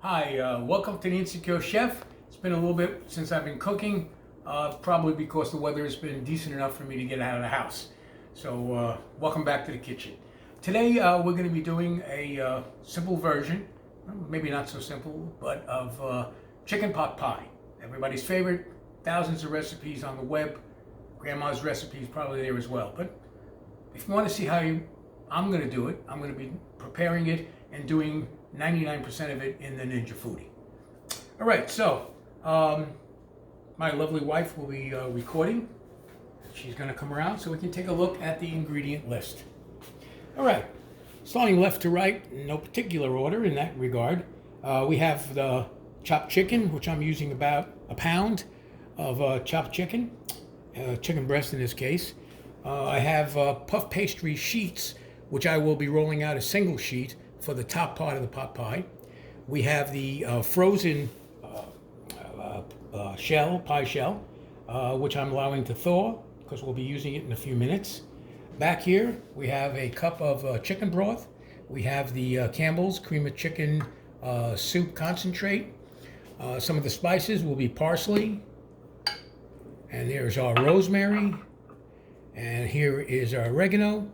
Hi, welcome to the Insecure Chef. It's been a little bit since I've been cooking, probably because the weather has been decent enough for me to get out of the house. So welcome back to the kitchen. Today we're going to be doing a simple version, maybe not so simple, but of chicken pot pie. Everybody's favorite, thousands of recipes on the web. Grandma's recipes probably there as well. But if you want to see how I'm going to do it, I'm going to be preparing it and doing 99% of it in the Ninja Foodi. All right, so my lovely wife will be recording. She's going to come around so we can take a look at the ingredient list. All right, starting left to right, no particular order in that regard. We have the chopped chicken, which I'm using about a pound of chopped chicken, chicken breast in this case. I have puff pastry sheets, which I will be rolling out a single sheet for the top part of the pot pie. We have the frozen pie shell, which I'm allowing to thaw because we'll be using it in a few minutes. Back here, we have a cup of chicken broth. We have the Campbell's cream of chicken soup concentrate. Some of the spices will be parsley. And there's our rosemary. And here is our oregano.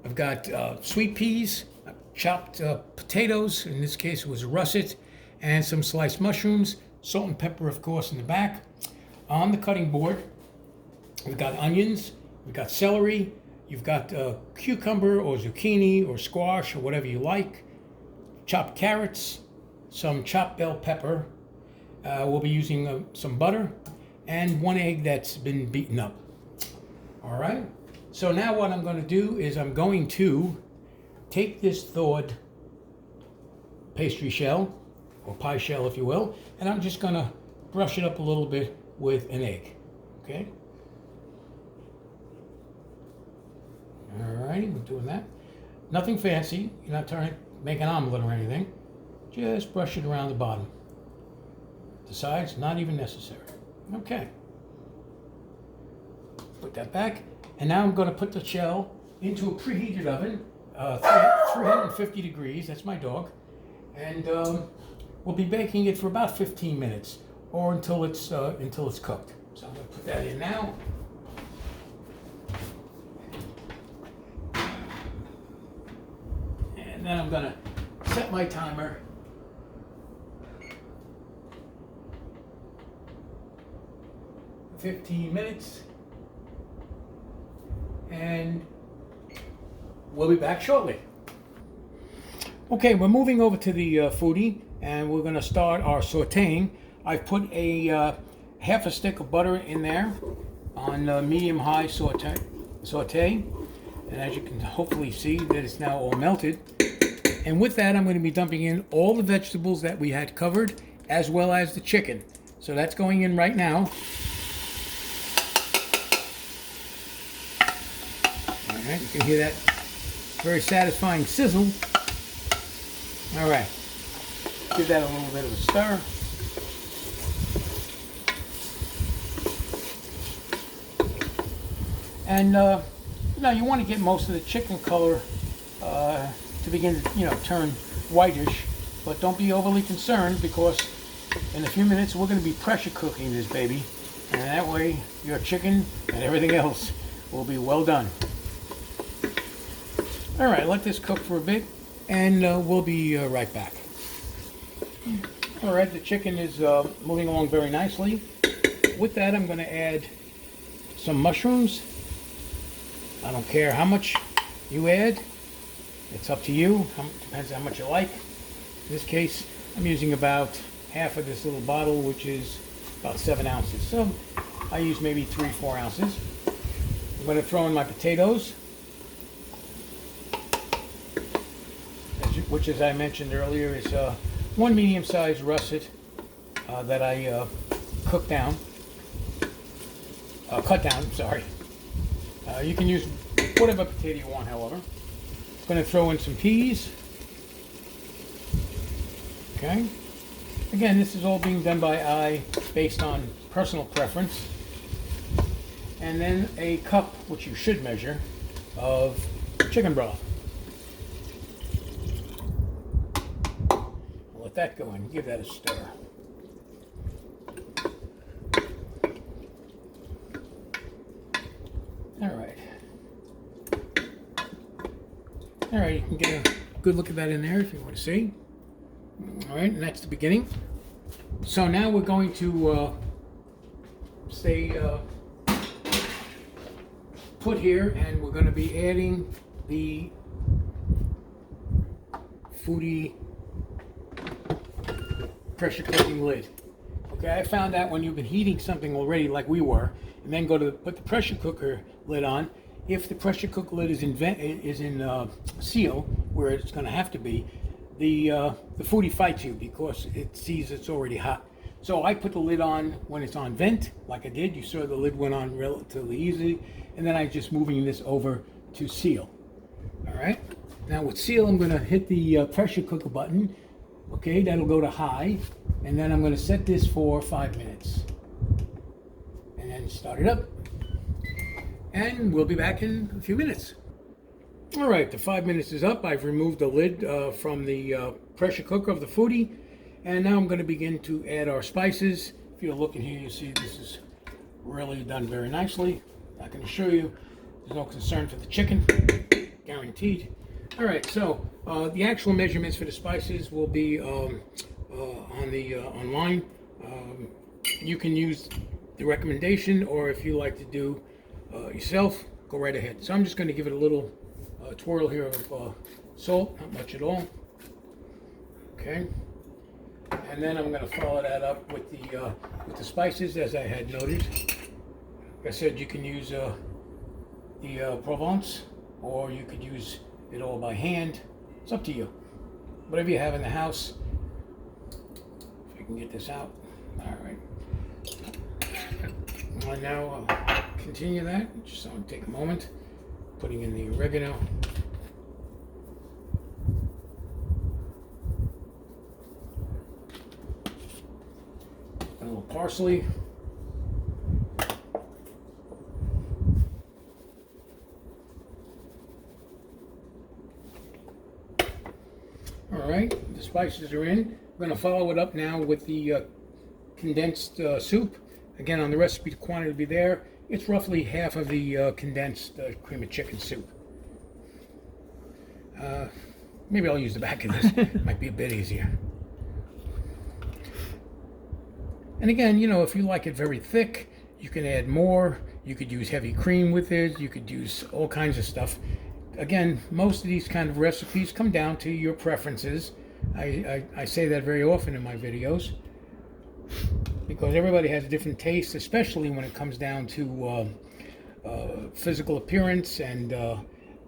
I've got sweet peas, chopped potatoes, in this case it was russet, and some sliced mushrooms, salt and pepper of course in the back. On the cutting board, we've got onions, we've got celery, you've got cucumber or zucchini or squash or whatever you like, chopped carrots, some chopped bell pepper, we'll be using some butter, and one egg that's been beaten up. All right, so now what I'm going to do is I'm going to take this thawed pastry shell, or pie shell if you will, and I'm just going to brush it up a little bit with an egg, okay? All righty, we're doing that. Nothing fancy, you're not trying to make an omelet or anything. Just brush it around the bottom. The sides, not even necessary. Okay. Put that back, and now I'm going to put the shell into a preheated oven, 350 degrees, that's my dog, and we'll be baking it for about 15 minutes or until it's cooked. So I'm going to put that in now. And then I'm going to set my timer for 15 minutes. And we'll be back shortly. Okay, we're moving over to the Foodi, and we're going to start our sauteing. I've put a half a stick of butter in there on medium-high saute, and as you can hopefully see, that it's now all melted. And with that, I'm going to be dumping in all the vegetables that we had covered, as well as the chicken. So that's going in right now. All right, you can hear that very satisfying sizzle. All right, give that a little bit of a stir. And now you want to get most of the chicken color to begin to turn whitish, but don't be overly concerned because in a few minutes we're going to be pressure cooking this baby, and that way your chicken and everything else will be well done. All right, let this cook for a bit, and we'll be right back. All right, the chicken is moving along very nicely. With that, I'm going to add some mushrooms. I don't care how much you add. It's up to you. Depends how much you like. In this case, I'm using about half of this little bottle, which is about 7 ounces. So I use maybe 3-4 ounces. I'm going to throw in my potatoes, which, as I mentioned earlier, is one medium-sized russet that I cut down. Sorry. You can use whatever potato you want, however. I'm going to throw in some peas. Okay. Again, this is all being done by eye, based on personal preference. And then a cup, which you should measure, of chicken broth. let that go in. Give that a stir. All right. All right, you can get a good look at that in there if you want to see. All right, and that's the beginning. So now we're going to stay put here, and we're going to be adding the Foodi pressure cooking lid. Okay, I found out when you've been heating something already like we were, and then go to put the pressure cooker lid on, if the pressure cooker lid is in seal, where it's going to have to be, the Foodi fights you because it sees it's already hot. So I put the lid on when it's on vent, like I did. You saw the lid went on relatively easy, and then I'm just moving this over to seal. All right. Now with seal, I'm going to hit the pressure cooker button. Okay, that'll go to high, and then I'm going to set this for 5 minutes, and then start it up. And we'll be back in a few minutes. All right, the 5 minutes is up. I've removed the lid from the pressure cooker of the Foodi, and now I'm going to begin to add our spices. If you're looking here, you see this is really done very nicely. I can assure you, there's no concern for the chicken, guaranteed. All right, so the actual measurements for the spices will be on the online. You can use the recommendation, or if you like to do yourself, go right ahead. So I'm just going to give it a little twirl here of salt, not much at all. Okay, and then I'm going to follow that up with the spices, as I had noted. Like I said, you can use the Provence, or you could use it all by hand. It's up to you. Whatever you have in the house. If you can get this out. All right. And now continue that. Just want to take a moment. Putting in the oregano. A little parsley. All right, the spices are in. I'm going to follow it up now with the condensed soup. Again, on the recipe, the quantity will be there. It's roughly half of the condensed cream of chicken soup. Maybe I'll use the back of this. Might be a bit easier. And again, you know, if you like it very thick, you can add more. You could use heavy cream with it. You could use all kinds of stuff. Again, most of these kind of recipes come down to your preferences. I say that very often in my videos, because everybody has a different taste, especially when it comes down to physical appearance and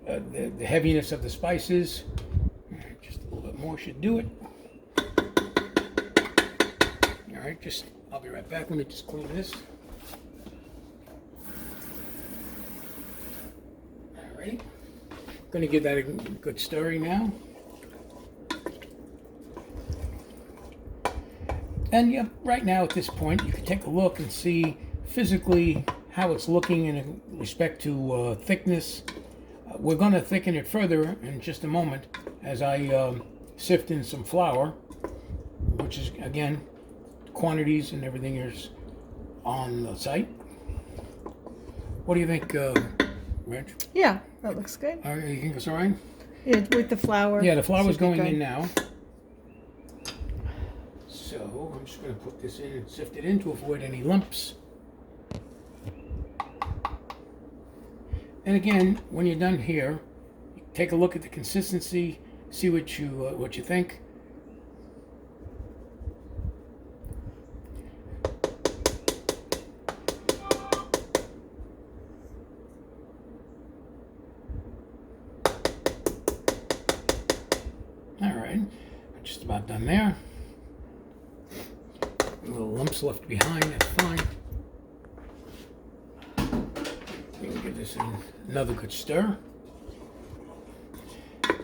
the heaviness of the spices. Just a little bit more should do it. All right, I'll be right back. Let me just clean this. All right. Going to give that a good stirring now. And yeah, right now at this point, you can take a look and see physically how it's looking in respect to thickness. We're going to thicken it further in just a moment as I sift in some flour, which is, again, quantities and everything is on the site. What do you think, Reg? Yeah, that looks good. All right, you think it's all right? Yeah, with the flour. Yeah, the flour's going in now. So I'm just going to put this in and sift it in to avoid any lumps. And again, when you're done here, take a look at the consistency, see what you think. All right, just about done there. Little lumps left behind, that's fine. We can give this another good stir. And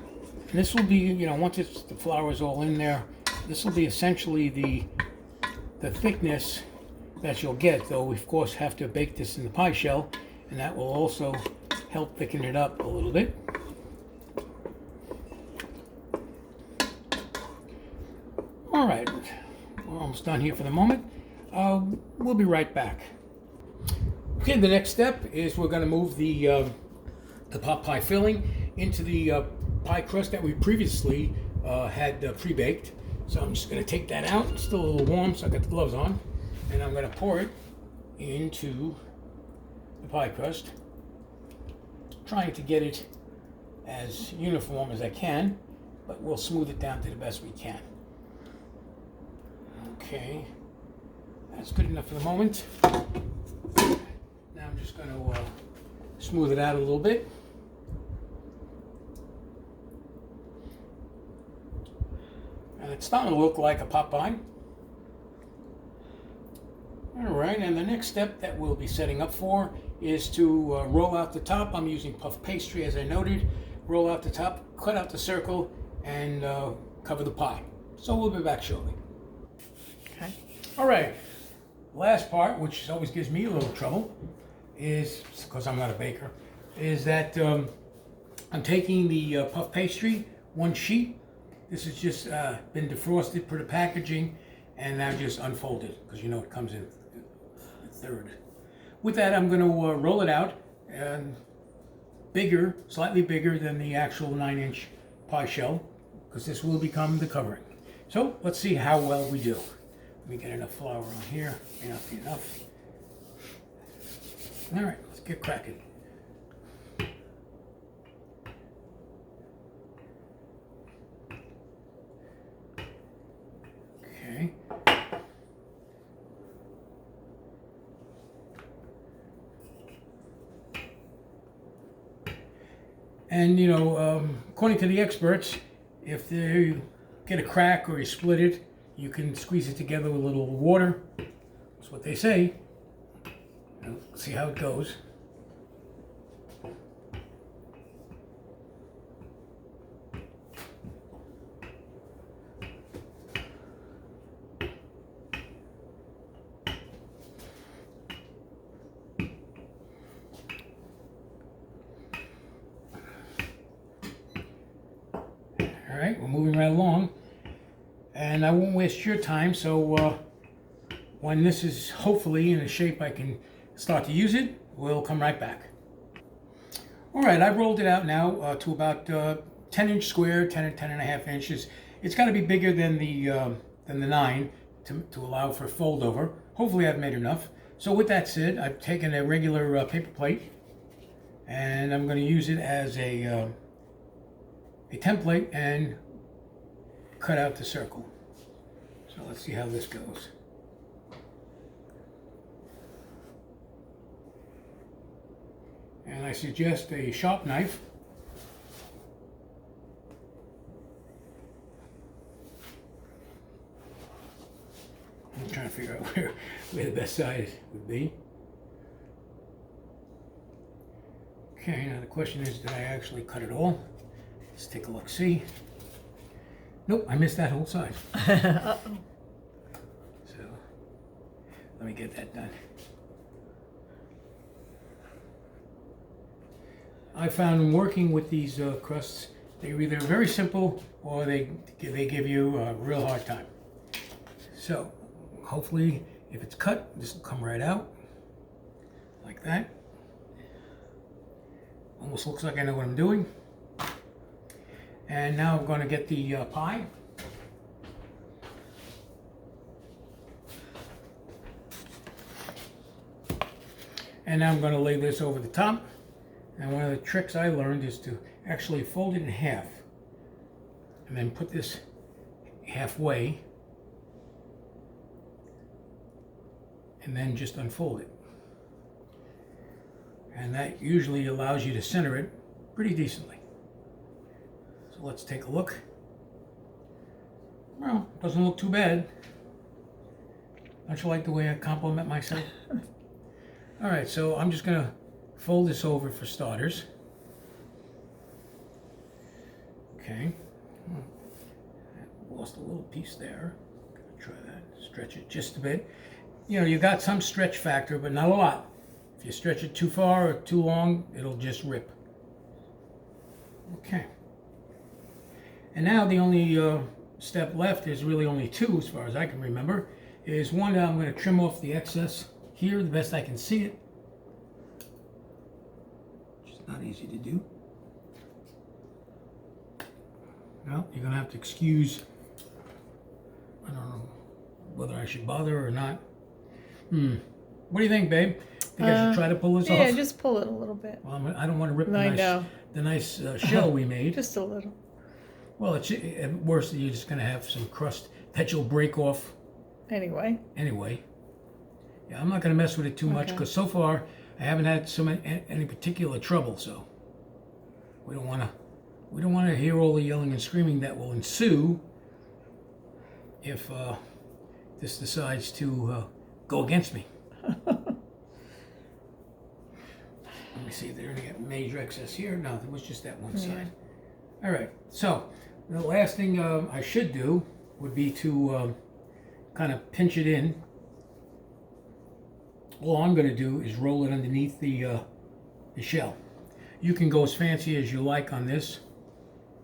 this will be, you know, once the flour is all in there, this will be essentially the thickness that you'll get, though we of course have to bake this in the pie shell, and that will also help thicken it up a little bit. right, we're almost done here for the moment. We'll be right back. Okay, the next step is we're going to move the pot pie filling into the pie crust that we previously had pre-baked. So I'm just going to take that out. It's still a little warm, so I got the gloves on, and I'm going to pour it into the pie crust, trying to get it as uniform as I can, but we'll smooth it down to the best we can. Okay, that's good enough for the moment. Now I'm just going to smooth it out a little bit. And it's starting to look like a pot pie. All right, and the next step that we'll be setting up for is to roll out the top. I'm using puff pastry, as I noted. Roll out the top, cut out the circle, and cover the pie. So we'll be back shortly. Okay. All right, last part, which always gives me a little trouble, is, because I'm not a baker, is that I'm taking the puff pastry, one sheet. This has just been defrosted per the packaging, and now just unfolded, because you know it comes in a third. With that, I'm going to roll it out, and bigger, slightly bigger than the actual 9-inch pie shell, because this will become the covering. So let's see how well we do. Let me get enough flour on here. Enough. All right, let's get cracking. Okay. And you know, according to the experts, if you get a crack or you split it, you can squeeze it together with a little water. That's what they say. Let's see how it goes. All right, we're moving right along. And I won't waste your time, so when this is hopefully in a shape I can start to use it, we'll come right back. All right, I've rolled it out now to about 10-inch square, 10.5 inches. It's got to be bigger than the 9 to allow for fold over. Hopefully I've made enough. So with that said, I've taken a regular paper plate, and I'm going to use it as a template and cut out the circle. So let's see how this goes. And I suggest a sharp knife. I'm trying to figure out where the best size would be. Okay, now the question is, did I actually cut it all? Let's take a look, see. Nope, I missed that whole side. Uh-oh. So, let me get that done. I found working with these crusts, they're either very simple or they give you a real hard time. So, hopefully, if it's cut, this will come right out, like that. Almost looks like I know what I'm doing. And now I'm going to get the pie. And now I'm going to lay this over the top. And one of the tricks I learned is to actually fold it in half. And then put this halfway. And then just unfold it. And that usually allows you to center it pretty decently. So let's take a look. Well, doesn't look too bad. Don't you like the way I compliment myself? All right, so I'm just gonna fold this over for starters. Okay. Lost a little piece there. Gonna try that. Stretch it just a bit. You know, you got some stretch factor, but not a lot. If you stretch it too far or too long, it'll just rip. Okay. And now the only step left, there's really only two as far as I can remember, is one, I'm going to trim off the excess here the best I can see it. Which is not easy to do. Well, you're going to have to excuse, I don't know whether I should bother or not. What do you think, babe? Think I should try to pull this off? Yeah, just pull it a little bit. Well, I don't want to rip I know. the nice shell we made. Just a little. Well, at worst, you're just going to have some crust that you'll break off Anyway. Yeah, I'm not going to mess with it too much because so far I haven't had any particular trouble. So we don't want to hear all the yelling and screaming that will ensue if this decides to go against me. Let me see if there's any major excess here. No, there was just that one side. All right. So the last thing I should do would be to kind of pinch it in. All I'm going to do is roll it underneath the shell. You can go as fancy as you like on this,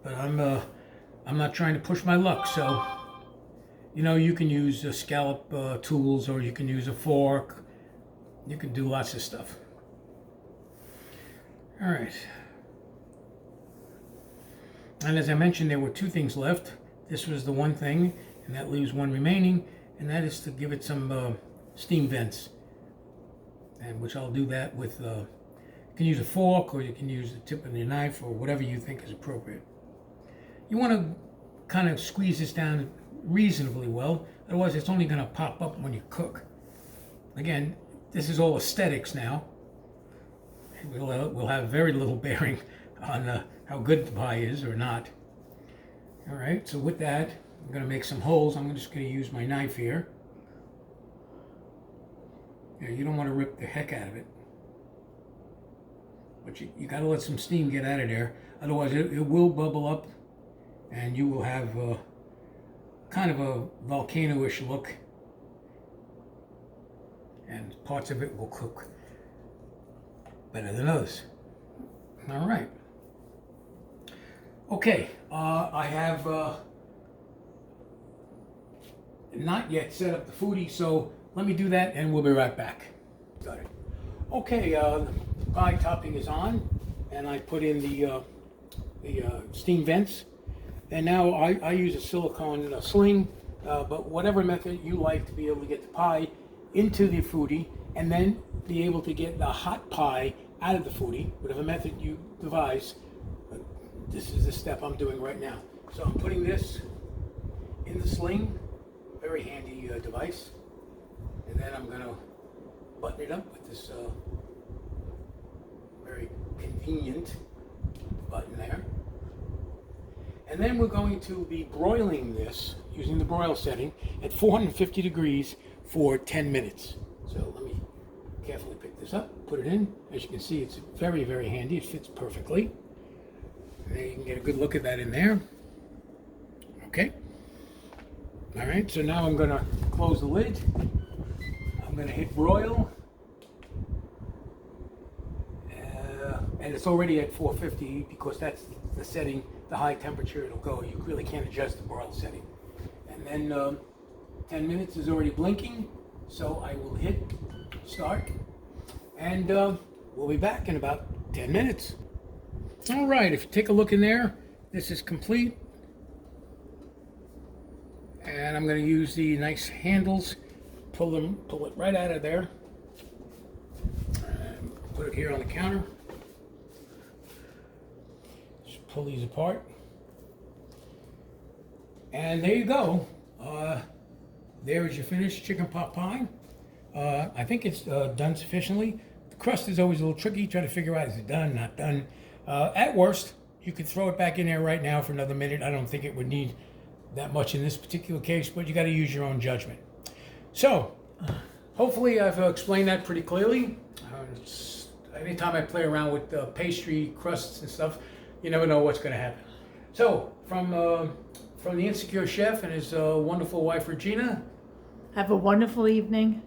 but I'm not trying to push my luck. So, you know, you can use scallop tools, or you can use a fork. You can do lots of stuff. All right. And as I mentioned, there were two things left. This was the one thing, and that leaves one remaining, and that is to give it some steam vents. And which I'll do that with, you can use a fork, or you can use the tip of your knife, or whatever you think is appropriate. You want to kind of squeeze this down reasonably well, otherwise it's only going to pop up when you cook. Again, this is all aesthetics now. We'll have very little bearing on how good the pie is or not. All right, so with that, I'm going to make some holes. I'm just going to use my knife here. Yeah, you don't want to rip the heck out of it. But you got to let some steam get out of there. Otherwise, it will bubble up, and you will have kind of a volcano-ish look. And parts of it will cook better than others. All right. Okay, I have not yet set up the Foodi, so let me do that and we'll be right back. Got it. Okay, the pie topping is on, and I put in the steam vents. And now I use a silicone sling, but whatever method you like to be able to get the pie into the Foodi, and then be able to get the hot pie out of the Foodi, whatever method you devise. This is the step I'm doing right now. So I'm putting this in the sling, very handy device, and then I'm going to button it up with this very convenient button there. And then we're going to be broiling this using the broil setting at 450 degrees for 10 minutes. So let me carefully pick this up, put it in. As you can see, it's very, very handy. It fits perfectly. There you can get a good look at that in there. Okay. All right, so now I'm going to close the lid. I'm going to hit broil. And it's already at 450 because that's the setting, the high temperature it'll go. You really can't adjust the broil setting. And then 10 minutes is already blinking, so I will hit start. And we'll be back in about 10 minutes. All right, if you take a look in there, this is complete. And I'm going to use the nice handles, pull it right out of there. And put it here on the counter. Just pull these apart. And there you go. There is your finished chicken pot pie. I think it's done sufficiently. The crust is always a little tricky. Try to figure out, is it done, not done. At worst, you could throw it back in there right now for another minute. I don't think it would need that much in this particular case, but you got to use your own judgment. So, hopefully I've explained that pretty clearly. Anytime I play around with pastry crusts and stuff, you never know what's going to happen. So, from the Insecure Chef and his wonderful wife Regina, Have a wonderful evening.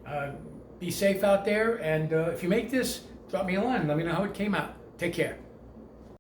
be safe out there, and if you make this, drop me a line. Let me know how it came out. Take care.